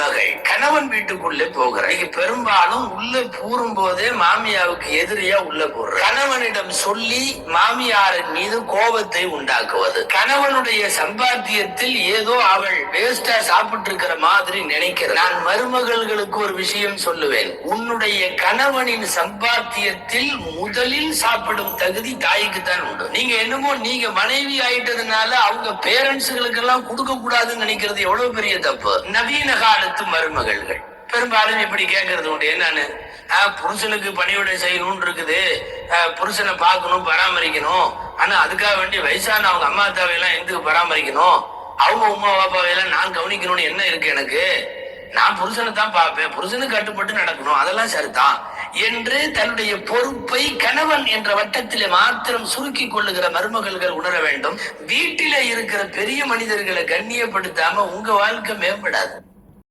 மருமகள் கணவன் வீட்டுக்குள்ளே போகிற பெரும்பாலும் உள்ள கூறும் போதே மாமியாவுக்கு எதிரியா உள்ள போடுற கணவனிடம் சொல்லி மாமியாரின் மீது கோபத்தை உண்டாக்குவது, கணவனுடைய சம்பாத்தியத்தில் ஏதோ அவள் வேஸ்டா சாப்பிட்டு இருக்கிற மாதிரி நினைக்கிற. நான் மருமகள்களுக்கு ஒரு விஷயம் சொல்லுவேன், உன்னுடைய கணவனின் சம்பாத்தியத்தில் முதலில் சாப்பிடும் தகுதி தாய்க்கு தான் உண்டு. நீங்க என்னமோ நீங்க மனைவி ஆயிட்டதுனால அவங்க பேரண்ட்ஸுகளுக்கு எல்லாம் கொடுக்க கூடாதுன்னு நினைக்கிறது எவ்வளவு பெரிய தப்பு. நவீன காலத்து மருமகள்கள் பெரும்பாலும் இப்படி கேட்கறது உண்டு. என்னன்னு, புருஷனுக்கு பணிவிடை செய்யணும்னு இருக்குது, புருஷனை பார்க்கணும் பராமரிக்கணும், ஆனா அதுக்காக வேண்டி வயசான அவங்க அம்மா அத்தாவையெல்லாம் எதுக்கு பராமரிக்கணும், அவங்க உமா பாப்பாவையெல்லாம் நான் கவனிக்கணும்னு என்ன இருக்கு எனக்கு, நான் புருஷனை தான் பார்ப்பேன், புருஷனுக்கு கட்டுப்பட்டு நடக்கணும், அதெல்லாம் சரிதான் என்று தன்னுடைய பொறுப்பை கணவன் என்ற வட்டத்திலே மாத்திரம் சுருக்கி கொள்ளுகிற மருமகள்கள் உணர வேண்டும். வீட்டில இருக்கிற பெரிய மனிதர்களை கண்ணியப்படுத்தாம உங்க வாழ்க்கை மேம்படாது.